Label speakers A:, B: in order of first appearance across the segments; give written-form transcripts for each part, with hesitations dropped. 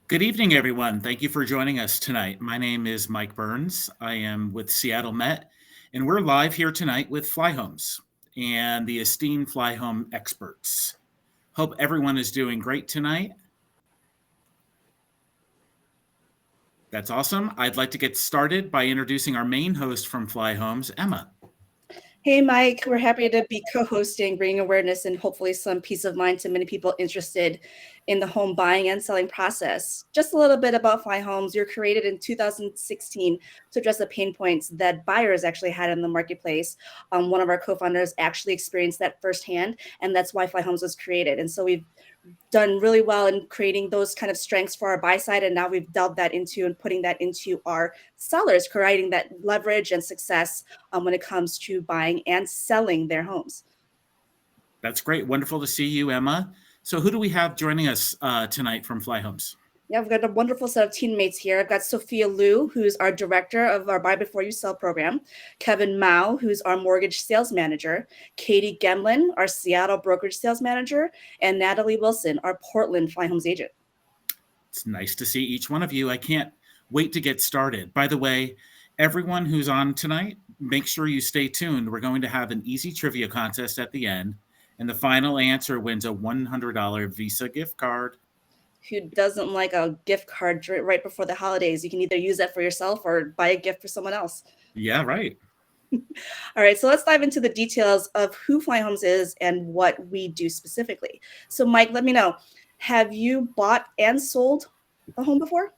A: Good evening, everyone. Thank you for joining us tonight. My name is Mike Burns. I am with Seattle Met, and we're live here tonight with FlyHomes and the esteemed FlyHome experts. Hope everyone is doing great tonight. That's awesome. I'd like to get started by introducing our main host from FlyHomes, Emma.
B: Hey, Mike, we're happy to be co hosting, bringing awareness and hopefully some peace of mind to many people interested in the home buying and selling process. Just a little bit about Fly Homes. You're created in 2016 to address the pain points that buyers actually had in the marketplace. One of our co founders actually experienced that firsthand, and that's why Fly Homes was created. And so we've done really well in creating those kind of strengths for our buy side, and now we've delved that into and putting that into our sellers, creating that leverage and success when it comes to buying and selling their homes.
A: That's great. Wonderful to see you, Emma. So, who do we have joining us tonight from FlyHomes?
B: Yeah, we've got a wonderful set of teammates here. I've got Sophia Liu, who's our director of our Buy Before You Sell program, Kevin Mao, who's our mortgage sales manager, Katie Gemlin, our Seattle brokerage sales manager, and Natalie Wilson, our Portland Fly Homes agent.
A: It's nice to see each one of you. I can't wait to get started. By the way, everyone who's on tonight, make sure you stay tuned. We're going to have an easy trivia contest at the end, and the final answer wins a $100 Visa gift card.
B: Who doesn't like a gift card right before the holidays? You can either use that for yourself or buy a gift for someone else.
A: Yeah, right.
B: All right, so let's dive into the details of who Fly Homes is and what we do specifically. So, Mike, let me know, have you bought and sold a home before?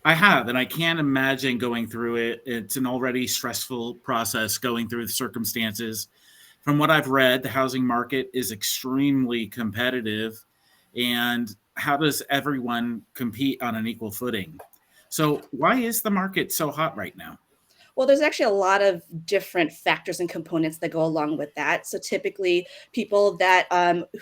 A: I have, and I can't imagine going through it. It's an already stressful process going through the circumstances. From what I've read, the housing market is extremely competitive. And how does everyone compete on an equal footing? So, why is the market so hot right now?
B: Well, there's actually a lot of different factors and components that go along with that. So typically, people that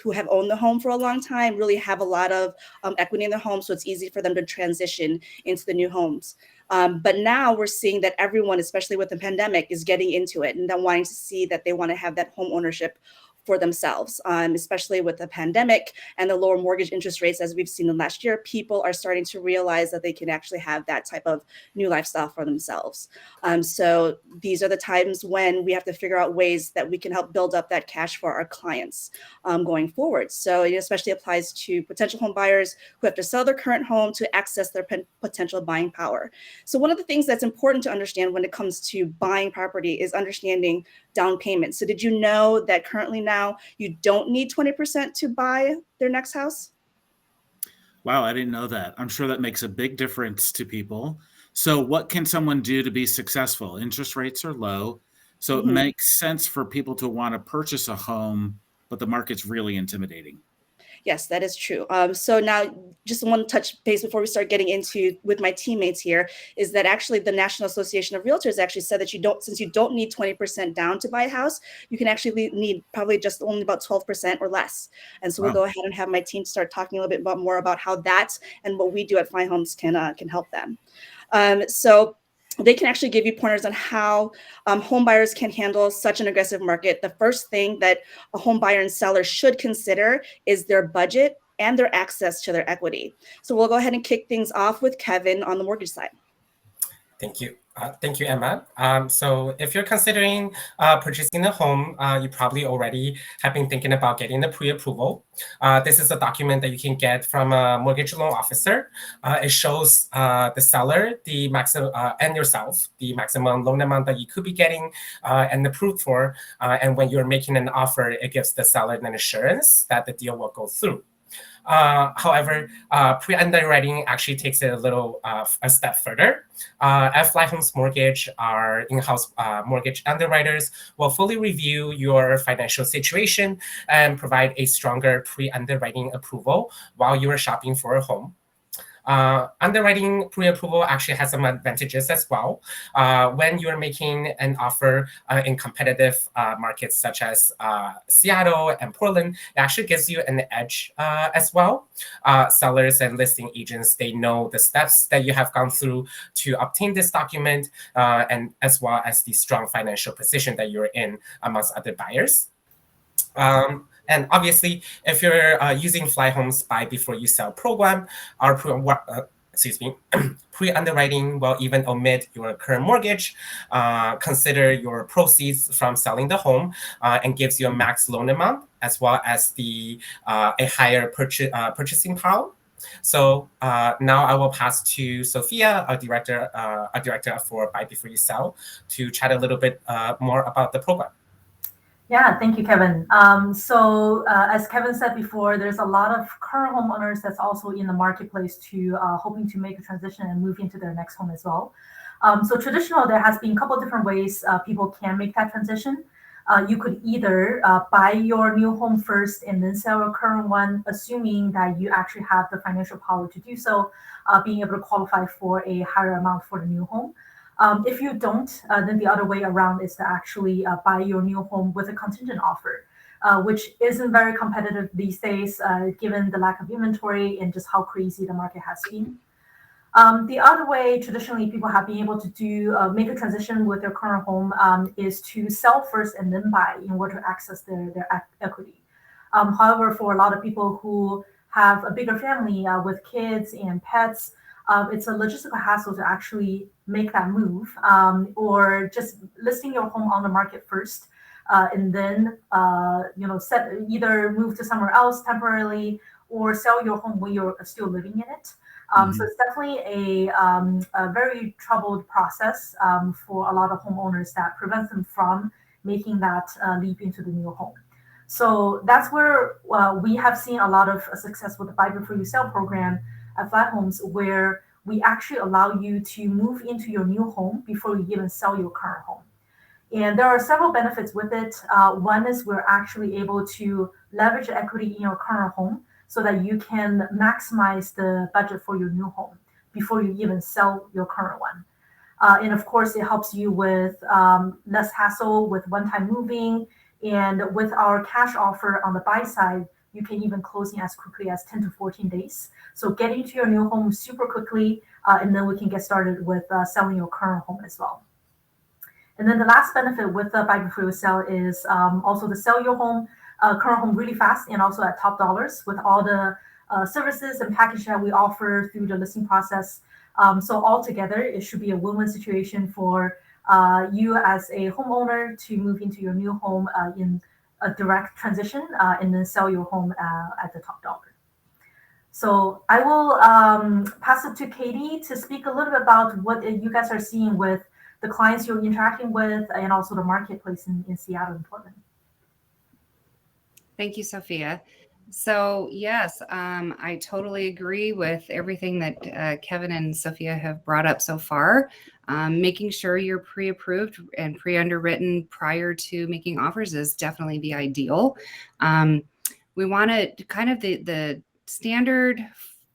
B: who have owned the home for a long time really have a lot of equity in their home, so it's easy for them to transition into the new homes. But now we're seeing that everyone, especially with the pandemic, is getting into it and then wanting to see that they want to have that home ownership for themselves, especially with the pandemic and the lower mortgage interest rates as we've seen in last year. People are starting to realize that they can actually have that type of new lifestyle for themselves. So these are the times when we have to figure out ways that we can help build up that cash for our clients going forward. So it especially applies to potential home buyers who have to sell their current home to access their potential buying power. So one of the things that's important to understand when it comes to buying property is understanding down payment. So did you know that currently now you don't need 20% to buy their next house?
A: Wow, I didn't know that. I'm sure that makes a big difference to people. So, what can someone do to be successful? Interest rates are low. So, it
B: Mhm.
A: makes sense for people to want to purchase a home, but the market's really intimidating.
B: Yes, that is true. So now, just one touch base before we start getting into with my teammates here is that actually the National Association of Realtors actually said that you don't, since you don't need 20% down to buy a house, you can actually need probably just only about 12% or less. And so we'll
A: Wow.
B: go ahead and have my team start talking a little bit more about how that and what we do at Fly Homes can help them. So they can actually give you pointers on how home buyers can handle such an aggressive market. The first thing that a home buyer and seller should consider is their budget and their access to their equity. So we'll go ahead and kick things off with Kevin on the mortgage side.
C: Thank you. Thank you, Emma. So if you're considering purchasing a home, you probably already have been thinking about getting the pre-approval. This is a document that you can get from a mortgage loan officer. It shows the seller the maximum and yourself the maximum loan amount that you could be getting and approved for. And when you're making an offer, it gives the seller an assurance that the deal will go through. However, pre-underwriting actually takes it a step further. At FlyHome's Mortgage, our in-house mortgage underwriters will fully review your financial situation and provide a stronger pre-underwriting approval while you are shopping for a home. Underwriting pre-approval actually has some advantages as well. When you're making an offer in competitive markets such as Seattle and Portland, it actually gives you an edge as well. Sellers and listing agents, they know the steps that you have gone through to obtain this document, and as well as the strong financial position that you're in amongst other buyers. And obviously, if you're using FlyHome's Buy Before You Sell program, our pre-underwriting will even omit your current mortgage, consider your proceeds from selling the home, and gives you a max loan amount as well as a higher purchasing power. So now I will pass to Sophia, a director for Buy Before You Sell, to chat a little bit more about the program.
D: Yeah, thank you, Kevin. As Kevin said before, there's a lot of current homeowners that's also in the marketplace to hoping to make a transition and move into their next home as well. So traditional, there has been a couple of different ways people can make that transition. You could either buy your new home first and then sell your current one, assuming that you actually have the financial power to do so, being able to qualify for a higher amount for the new home. If you don't, then the other way around is to actually buy your new home with a contingent offer, which isn't very competitive these days, given the lack of inventory and just how crazy the market has been. The other way traditionally people have been able to do make a transition with their current home is to sell first and then buy in order to access their equity. However, for a lot of people who have a bigger family with kids and pets, it's a logistical hassle to actually make that move, or just listing your home on the market first, and then either move to somewhere else temporarily or sell your home when you're still living in it. So it's definitely a very troubled process for a lot of homeowners that prevents them from making that leap into the new home. So that's where we have seen a lot of success with the Buy Before You Sell program at FlyHomes, where we actually allow you to move into your new home before you even sell your current home. And there are several benefits with it. One is we're actually able to leverage the equity in your current home so that you can maximize the budget for your new home before you even sell your current one. And of course, it helps you with less hassle with one-time moving. And with our cash offer on the buy side, you can even close in as quickly as 10 to 14 days. So getting to your new home super quickly, and then we can get started with selling your current home as well. And then the last benefit with the Buy Before You Sell is also to sell your home, current home really fast and also at top dollars with all the services and package that we offer through the listing process. So altogether, it should be a win-win situation for you as a homeowner to move into your new home in a direct transition and then sell your home at the top dollar. So I will pass it to Katie to speak a little bit about what you guys are seeing with the clients you're interacting with and also the marketplace in Seattle and Portland.
E: Thank you, Sophia. So yes, I totally agree with everything that Kevin and Sophia have brought up so far. Making sure you're pre-approved and pre-underwritten prior to making offers is definitely the ideal. We want to kind of the standard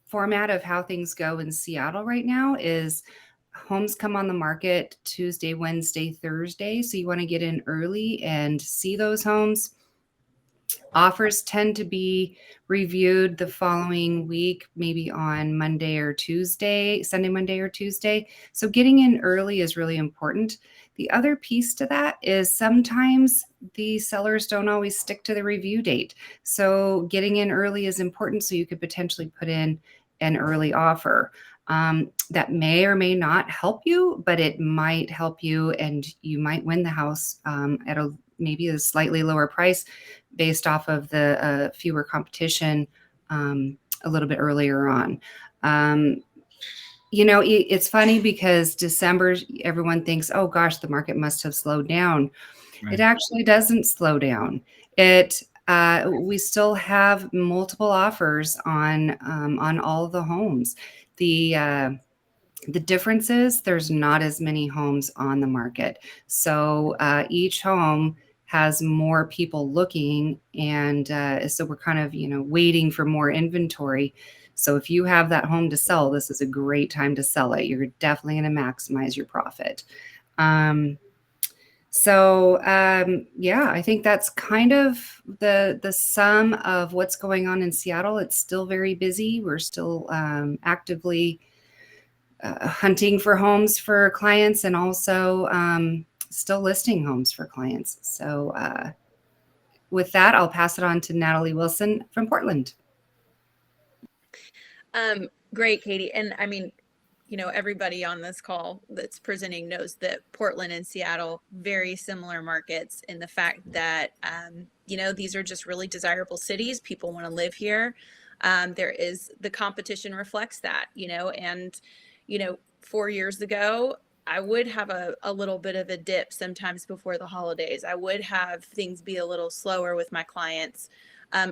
E: format of how things go in Seattle right now is homes come on the market Tuesday, Wednesday, Thursday. So you want to get in early and see those homes. Offers tend to be reviewed the following week, maybe on Monday or Tuesday, Sunday, Monday or Tuesday. So getting in early is really important. The other piece to that is sometimes the sellers don't always stick to the review date. So getting in early is important so you could potentially put in an early offer. That may or may not help you, but it might help you and you might win the house at maybe a slightly lower price based off of the fewer competition a little bit earlier on. It's funny because December, everyone thinks, oh gosh, the market must have slowed down. Right. It actually doesn't slow down. We still have multiple offers on all the homes. The difference is there's not as many homes on the market. So each home has more people looking. And so we're kind of, waiting for more inventory. So if you have that home to sell, this is a great time to sell it. You're definitely going to maximize your profit. I think that's kind of the sum of what's going on in Seattle. It's still very busy. We're still actively hunting for homes for clients and also still listing homes for clients. So with that, I'll pass it on to Natalie Wilson from Portland.
F: Great, Katie. And I mean, everybody on this call that's presenting knows that Portland and Seattle, very similar markets in the fact that, these are just really desirable cities. People want to live here. The competition reflects that, and, 4 years ago, I would have a little bit of a dip sometimes before the holidays. I would have things be a little slower with my clients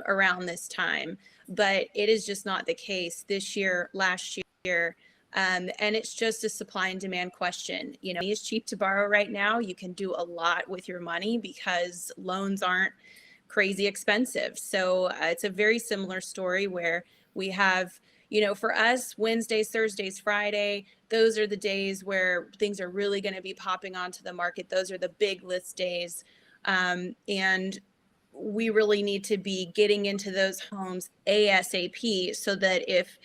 F: around this time, but it is just not the case this year, last year. And it's just a supply and demand question. It's cheap to borrow right now. You can do a lot with your money because loans aren't crazy expensive. So it's a very similar story where we have, for us, Wednesdays, Thursdays, Friday, those are the days where things are really going to be popping onto the market. Those are the big list days. And we really need to be getting into those homes ASAP so that if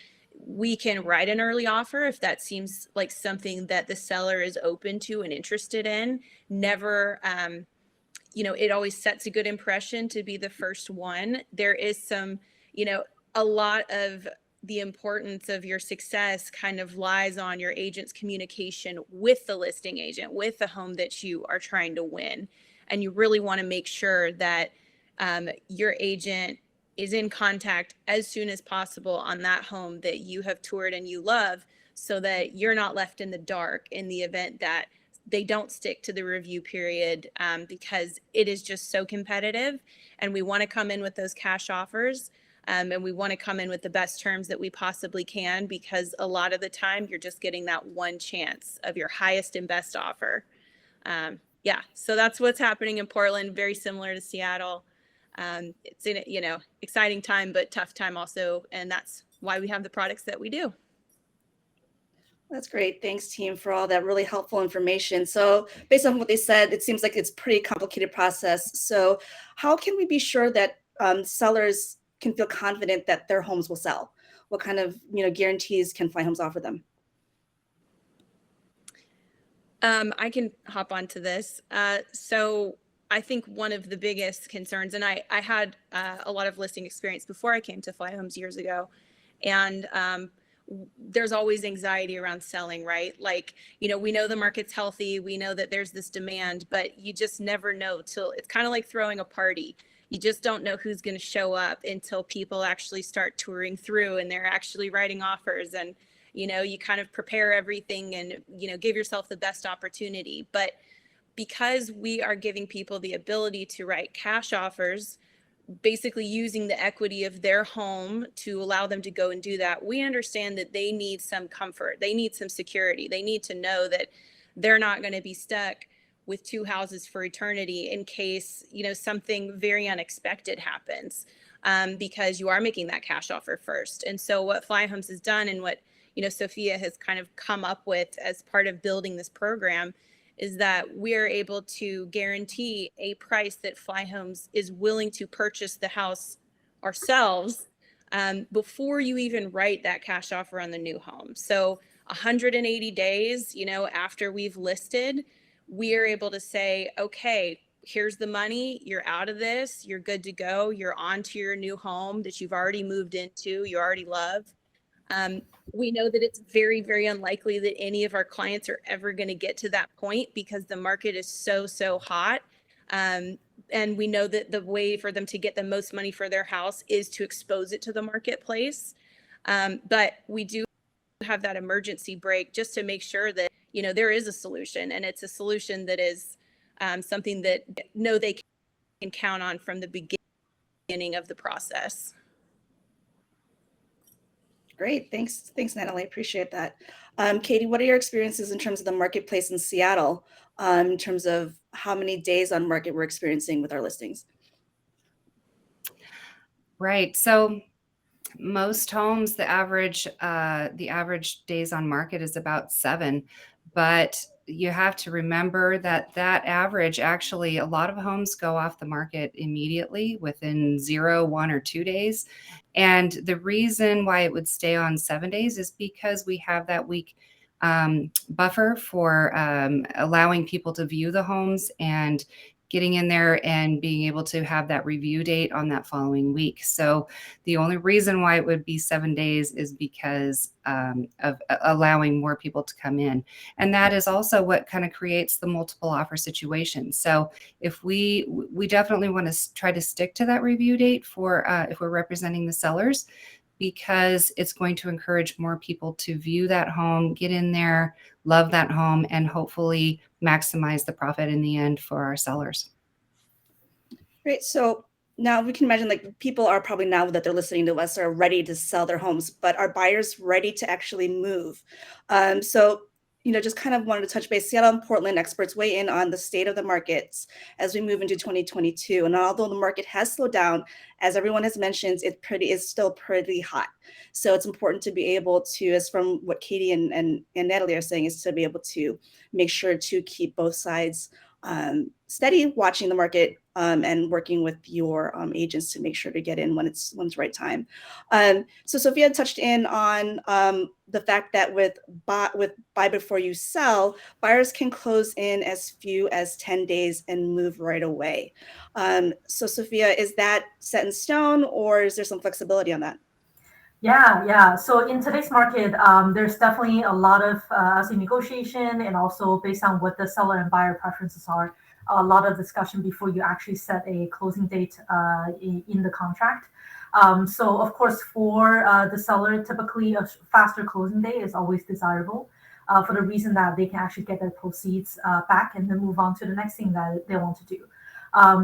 F: we can write an early offer, if that seems like something that the seller is open to and interested in, never, it always sets a good impression to be the first one. There is some, a lot of the importance of your success kind of lies on your agent's communication with the listing agent, with the home that you are trying to win. And you really want to make sure that your agent is in contact as soon as possible on that home that you have toured and you love, so that you're not left in the dark in the event that they don't stick to the review period, because it is just so competitive. And we want to come in with those cash offers, and we want to come in with the best terms that we possibly can, because a lot of the time you're just getting that one chance of your highest and best offer. So that's what's happening in Portland, very similar to Seattle. It's in exciting time, but tough time also. And that's why we have the products that we do.
B: That's great. Thanks, team, for all that really helpful information. So based on what they said, it seems like it's a pretty complicated process. So how can we be sure that sellers can feel confident that their homes will sell? What kind of guarantees can FlyHomes offer them?
F: I can hop onto this. So I think one of the biggest concerns, and I had a lot of listing experience before I came to FlyHomes years ago, and there's always anxiety around selling, right? Like, we know the market's healthy, we know that there's this demand, but you just never know till it's kind of like throwing a party. You just don't know who's going to show up until people actually start touring through and they're actually writing offers, and you kind of prepare everything and give yourself the best opportunity. But because we are giving people the ability to write cash offers, basically using the equity of their home to allow them to go and do that, we understand that they need some comfort. They need some security. They need to know that they're not going to be stuck with two houses for eternity in case, something very unexpected happens, because you are making that cash offer first. And so what FlyHomes has done, and what, Sophia has kind of come up with as part of building this program, is that we're able to guarantee a price that FlyHomes is willing to purchase the house ourselves before you even write that cash offer on the new home. So 180 days, after we've listed, we are able to say, okay, here's the money, you're out of this, you're good to go, you're on to your new home that you've already moved into, you already love. We know that it's very, very unlikely that any of our clients are ever going to get to that point because the market is so hot. And we know that the way for them to get the most money for their house is to expose it to the marketplace. But we do have that emergency brake just to make sure that, there is a solution, and it's a solution that is something that they can count on from the beginning of the process.
B: Great. Thanks, Natalie. Appreciate that. Katie, what are your experiences in terms of the marketplace in Seattle, in terms of how many days on market we're experiencing with our listings?
E: Right. So most homes, the average days on market is about 7, but you have to remember that average, actually, a lot of homes go off the market immediately within 0, 1, or 2 days. And the reason why it would stay on 7 days is because we have that week buffer for allowing people to view the homes and getting in there and being able to have that review date on that following week. So the only reason why it would be 7 days is because of allowing more people to come in. And that is also what kind of creates the multiple offer situation. So if we definitely want to try to stick to that review date for if we're representing the sellers, because it's going to encourage more people to view that home, get in there, love that home, and hopefully maximize the profit in the end for our sellers.
B: Great. So now we can imagine like people are probably now that they're listening to us are ready to sell their homes, but are buyers ready to actually move? So just kind of wanted to touch base. Seattle and Portland experts weigh in on the state of the markets as we move into 2022. And although the market has slowed down, as everyone has mentioned, is still pretty hot. So it's important to be able to, as from what Katie and Natalie are saying, is to be able to make sure to keep both sides steady, watching the market and working with your agents to make sure to get in when it's right time. So Sophia touched in on the fact that with buy before you sell, buyers can close in as few as 10 days and move right away. So Sophia, is that set in stone or is there some flexibility on that?
D: Yeah. So in today's market, there's definitely a lot of negotiation, and also based on what the seller and buyer preferences are, a lot of discussion before you actually set a closing date in the contract. So of course, for the seller, typically a faster closing date is always desirable for the reason that they can actually get their proceeds back and then move on to the next thing that they want to do.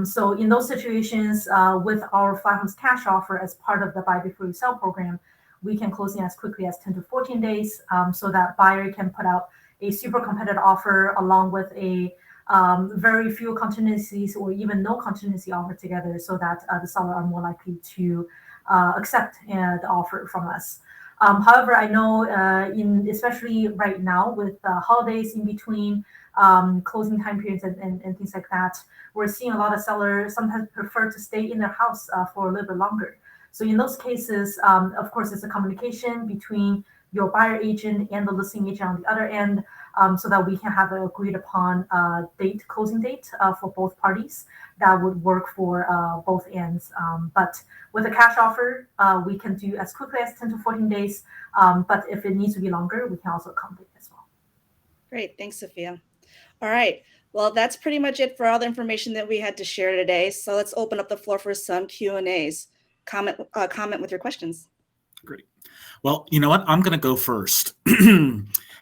D: So in those situations, with our FlyHome's cash offer as part of the buy before you sell program, we can close in as quickly as 10 to 14 days, so that buyer can put out a super competitive offer along with a very few contingencies or even no contingency offer together, so that the seller are more likely to accept the offer from us. However, I know especially right now with holidays in between, closing time periods and things like that, we're seeing a lot of sellers sometimes prefer to stay in their house for a little bit longer. So in those cases, of course, it's a communication between your buyer agent and the listing agent on the other end, so that we can have an agreed upon closing date for both parties that would work for both ends. But with a cash offer, we can do as quickly as 10 to 14 days. But if it needs to be longer, we can also accommodate as well.
B: Great. Thanks, Sophia. All right. Well, that's pretty much it for all the information that we had to share today. So let's open up the floor for some Q&As. Comment with your questions.
A: Great. Well, you know what? I'm going to go first.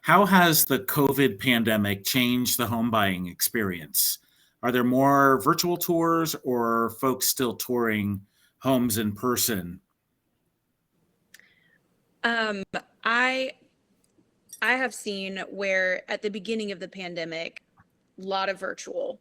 A: How has the COVID pandemic changed the home buying experience? Are there more virtual tours or folks still touring homes in person?
F: I have seen where at the beginning of the pandemic, a lot of virtual.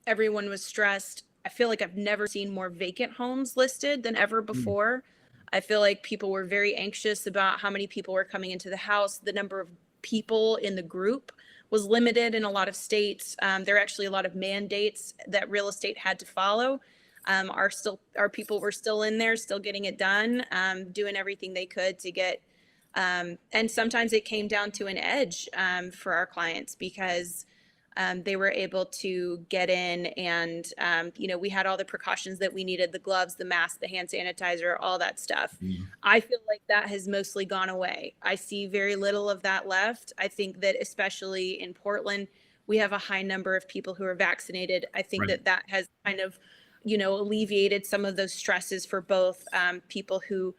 F: Everyone was stressed. I feel like I've never seen more vacant homes listed than ever before. I feel like people were very anxious about how many people were coming into the house. The number of people in the group was limited in a lot of states. There are actually a lot of mandates that real estate had to follow. Our people were still in there, still getting it done, doing everything they could to get. And sometimes it came down to an edge for our clients because they were able to get in and, we had all the precautions that we needed, the gloves, the mask, the hand sanitizer, all that stuff. I feel like that has mostly gone away. I see very little of that left. I think that especially in Portland, we have a high number of people who are vaccinated. I think that has kind of, alleviated some of those stresses for both people who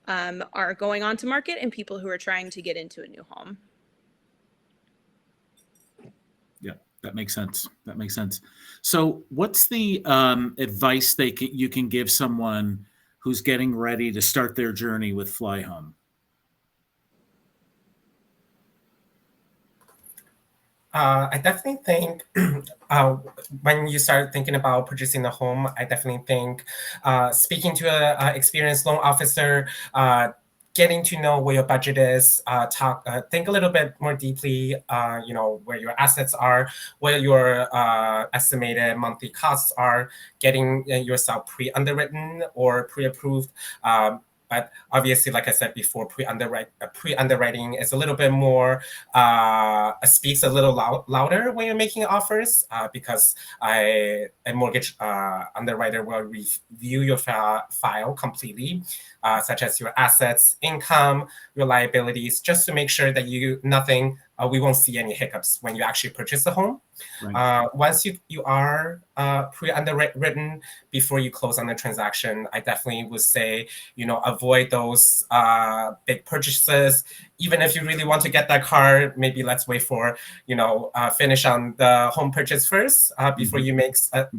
F: are going on to market and people who are trying to get into a new home.
A: Yeah, that makes sense. So what's the advice you can give someone who's getting ready to start their journey with FlyHome?
C: I definitely think when you start thinking about purchasing a home, I definitely think speaking to an experienced loan officer, getting to know where your budget is, think a little bit more deeply, where your assets are, what your estimated monthly costs are, getting yourself pre-underwritten or pre-approved. But obviously, like I said before, pre-underwriting is a little bit more, speaks a little louder when you're making offers, because a mortgage underwriter will review your file completely, such as your assets, income, your liabilities, just to make sure that we won't see any hiccups when you actually purchase the home.
A: Right.
C: Once you are pre-underwritten before you close on the transaction, I definitely would say, avoid those big purchases. Even if you really want to get that car, maybe let's wait for, finish on the home purchase first before you make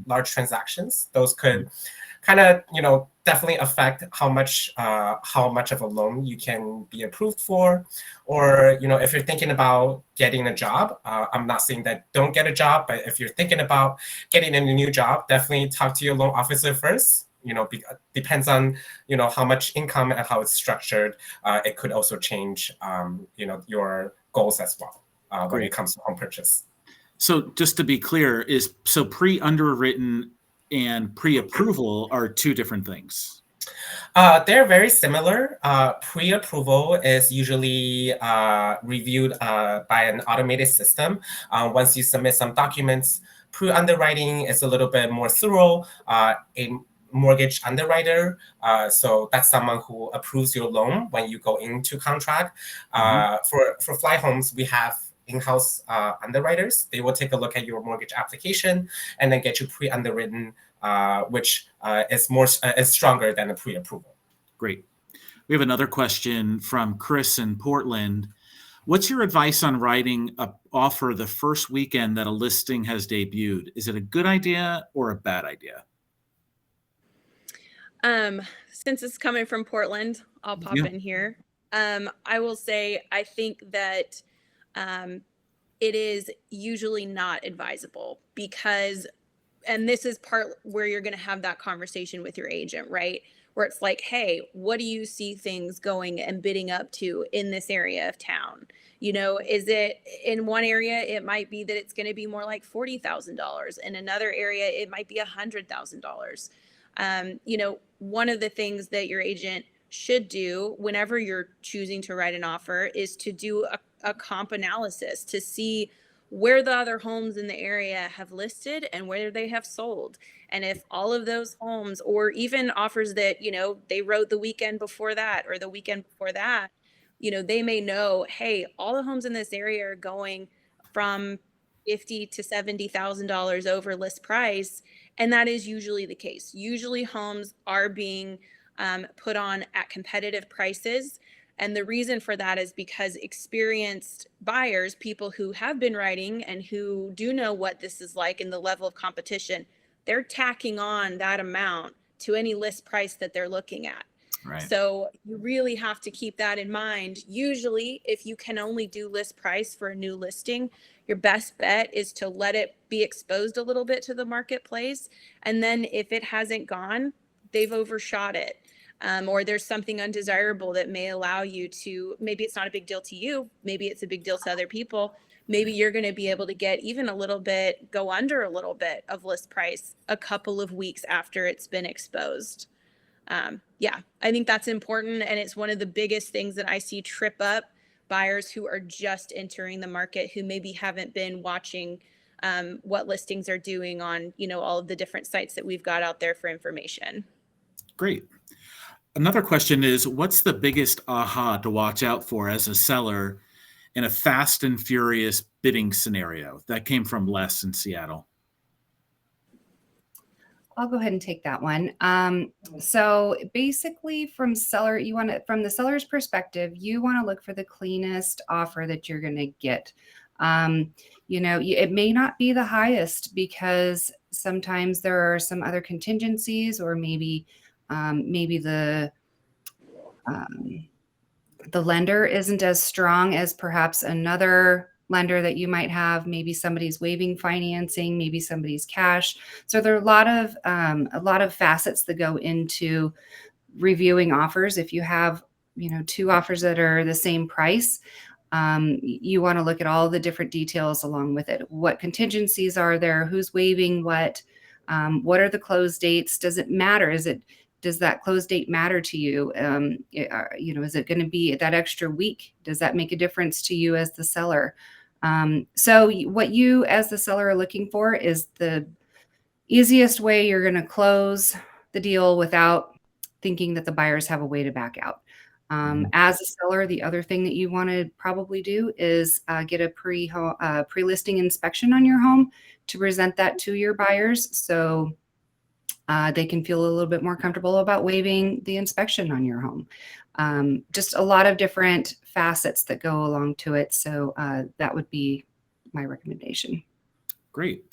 C: large transactions. Those could kind of, definitely affect how much of a loan you can be approved for. Or, if you're thinking about getting a job, I'm not saying that don't get a job, but if you're thinking about getting a new job, definitely talk to your loan officer first. Depends on, how much income and how it's structured. It could also change, your goals as well when it comes to home purchase.
A: So just to be clear, pre-underwritten and pre-approval are two different things?
C: They're very similar. Pre-approval is usually reviewed by an automated system. Once you submit some documents, pre-underwriting is a little bit more thorough. A mortgage underwriter, so that's someone who approves your loan when you go into contract. For FlyHomes, we have in-house underwriters. They will take a look at your mortgage application and then get you pre-underwritten, which is stronger than a pre-approval.
A: Great. We have another question from Chris in Portland. What's your advice on writing an offer the first weekend that a listing has debuted? Is it a good idea or a bad idea?
F: Since it's coming from Portland, I'll pop in here. I will say, I think that it is usually not advisable because, and this is part where you're going to have that conversation with your agent, right? Where it's like, hey, what do you see things going and bidding up to in this area of town? Is it in one area, it might be that it's going to be more like $40,000. In another area, it might be $100,000. One of the things that your agent should do whenever you're choosing to write an offer is to do a comp analysis to see where the other homes in the area have listed and where they have sold. And if all of those homes, or even offers that, they wrote the weekend before that or the weekend before that, they may know, hey, all the homes in this area are going from $50,000 to $70,000 over list price. And that is usually the case. Usually homes are being put on at competitive prices. And the reason for that is because experienced buyers, people who have been writing and who do know what this is like and the level of competition, they're tacking on that amount to any list price that they're looking at.
A: Right.
F: So you really have to keep that in mind. Usually, if you can only do list price for a new listing, your best bet is to let it be exposed a little bit to the marketplace. And then if it hasn't gone, they've overshot it. Or there's something undesirable that may allow you to, maybe it's not a big deal to you, maybe it's a big deal to other people. Maybe you're going to be able to get even go under a little bit of list price a couple of weeks after it's been exposed. I think that's important. And it's one of the biggest things that I see trip up buyers who are just entering the market, who maybe haven't been watching what listings are doing on, all of the different sites that we've got out there for information.
A: Great. Another question is, what's the biggest aha to watch out for as a seller in a fast and furious bidding scenario? That came from Les in Seattle.
E: I'll go ahead and take that one. So basically from the seller's perspective, you want to look for the cleanest offer that you're going to get. It may not be the highest because sometimes there are some other contingencies, or maybe the lender isn't as strong as perhaps another lender that you might have. Maybe somebody's waiving financing, maybe somebody's cash. So there are a lot of facets that go into reviewing offers. If you have, two offers that are the same price, you want to look at all the different details along with it. What contingencies are there? Who's waiving what? What are the close dates? Does it matter? does that close date matter to you? Is it going to be that extra week? Does that make a difference to you as the seller? So what you as the seller are looking for is the easiest way you're going to close the deal without thinking that the buyers have a way to back out. As a seller, the other thing that you want to probably do is get a pre-listing inspection on your home to present that to your buyers, so they can feel a little bit more comfortable about waiving the inspection on your home. Just a lot of different facets that go along to it. So that would be my recommendation.
A: Great.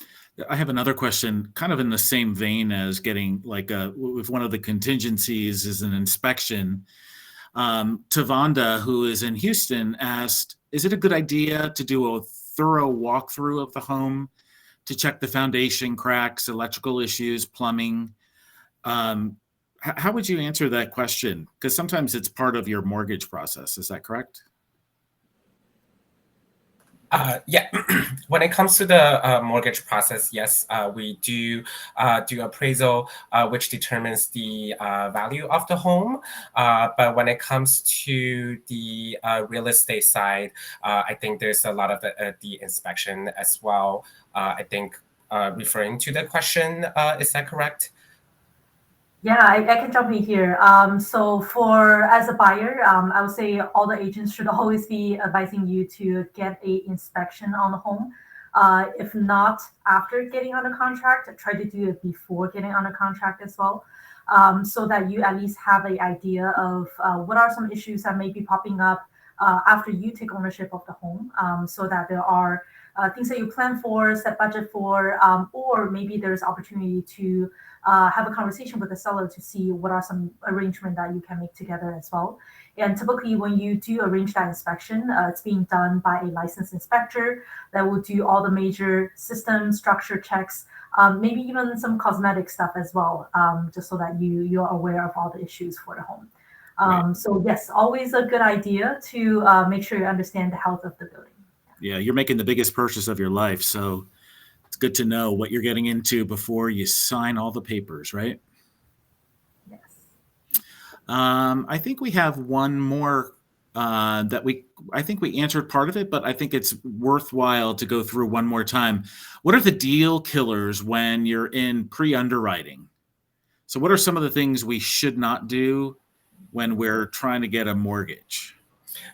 A: I have another question, kind of in the same vein as getting if one of the contingencies is an inspection. Tavanda, who is in Houston, asked, is it a good idea to do a thorough walkthrough of the home to check the foundation cracks, electrical issues, plumbing? How would you answer that question? Because sometimes it's part of your mortgage process. Is that correct?
C: Yeah, when it comes to the mortgage process, yes, we do appraisal, which determines the value of the home. But when it comes to the real estate side, I think there's a lot of the inspection as well. I think referring to the question, is that correct?
D: Yeah, I can jump in here. So as a buyer, I would say all the agents should always be advising you to get a inspection on the home. If not after getting under contract, try to do it before getting under contract as well, so that you at least have an idea of what are some issues that may be popping up after you take ownership of the home, so that there are things that you plan for, set budget for, or maybe there's opportunity to have a conversation with the seller to see what are some arrangement that you can make together as well. And typically when you do arrange that inspection, it's being done by a licensed inspector that will do all the major system structure checks, maybe even some cosmetic stuff as well, just so that you're aware of all the issues for the home.
A: Right.
D: So yes, always a good idea to make sure you understand the health of the building.
A: Yeah, you're making the biggest purchase of your life, so it's good to know what you're getting into before you sign all the papers, right?
D: Yes.
A: I think we have one more I think we answered part of it, but I think it's worthwhile to go through one more time. What are the deal killers when you're in pre-underwriting? So what are some of the things we should not do when we're trying to get a mortgage?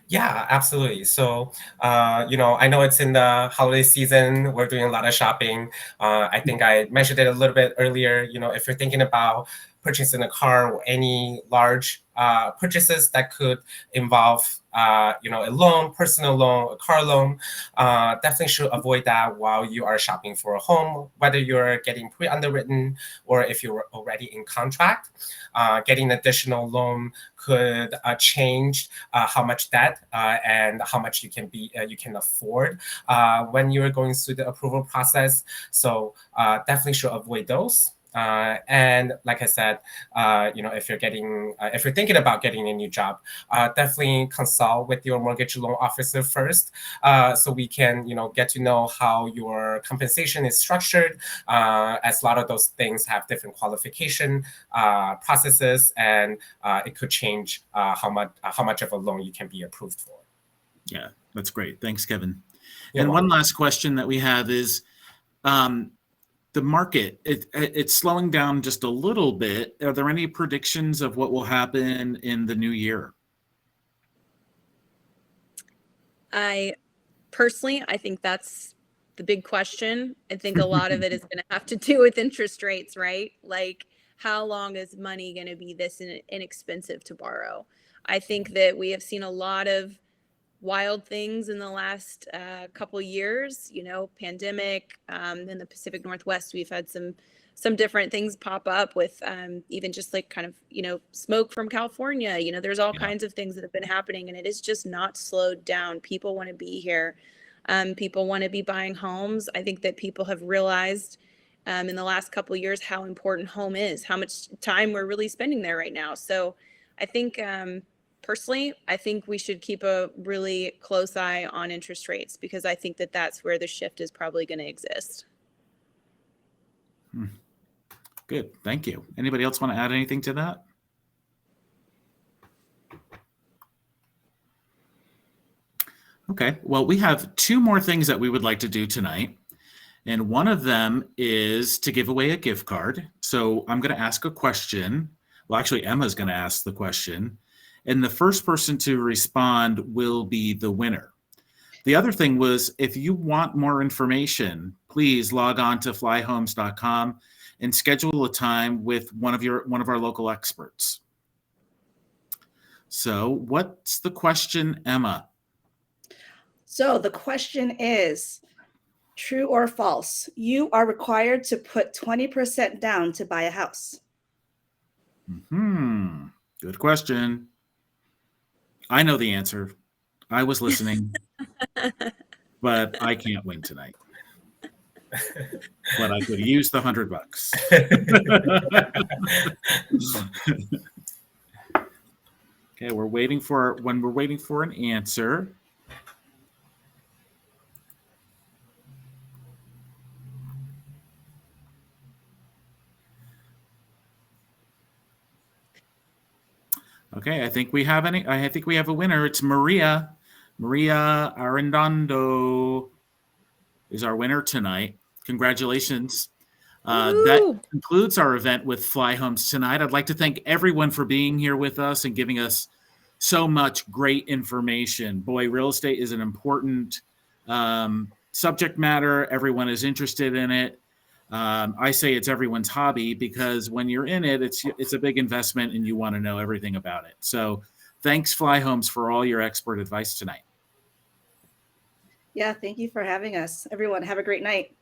C: Yeah, absolutely. So, I know it's in the holiday season. We're doing a lot of shopping. I think I mentioned it a little bit earlier. If you're thinking about purchasing a car or any large purchases that could involve, a loan, personal loan, a car loan, definitely should avoid that while you are shopping for a home, whether you're getting pre-underwritten or if you're already in contract. Getting additional loan could change how much debt and how much you can afford when you're going through the approval process. So definitely should avoid those. And like I said, if you're thinking about getting a new job, definitely consult with your mortgage loan officer first, so we can, get to know how your compensation is structured, as a lot of those things have different qualification processes, and it could change how much of a loan you can be approved for.
A: Yeah, that's great. Thanks, Kevin.
C: You're
A: and
C: welcome.
A: One last question that we have is, the market, it's slowing down just a little bit. Are there any predictions of what will happen in the new year?
F: I think that's the big question. I think a lot of it is going to have to do with interest rates, right? Like, how long is money going to be this inexpensive to borrow? I think that we have seen a lot of wild things in the last couple years, pandemic, in the Pacific Northwest. We've had some different things pop up with even just like kind of, smoke from California. There's all kinds of things that have been happening, and it is just not slowed down. People want to be here. People want to be buying homes. I think that people have realized in the last couple of years how important home is, how much time we're really spending there right now. So I think personally, I think we should keep a really close eye on interest rates, because I think that that's where the shift is probably going to exist.
A: Good. Thank you. Anybody else want to add anything to that? Okay. Well, we have 2 more things that we would like to do tonight. And one of them is to give away a gift card. So I'm going to ask a question. Well, actually, Emma's going to ask the question. And the first person to respond will be the winner. The other thing was, if you want more information, please log on to flyhomes.com and schedule a time with one of our local experts. So what's the question, Emma?
B: So the question is, true or false? You are required to put 20% down to buy a house.
A: Good question. I know the answer. I was listening, but I can't win tonight. But I could use the $100. Okay, when we're waiting for an answer. Okay, I think we have a winner. It's Maria. Maria Arredondo is our winner tonight. Congratulations. That concludes our event with FlyHomes tonight. I'd like to thank everyone for being here with us and giving us so much great information. Boy, real estate is an important subject matter. Everyone is interested in it. I say it's everyone's hobby because when you're in it, it's a big investment and you want to know everything about it. So thanks, FlyHomes, for all your expert advice tonight.
B: Yeah, thank you for having us. Everyone, have a great night.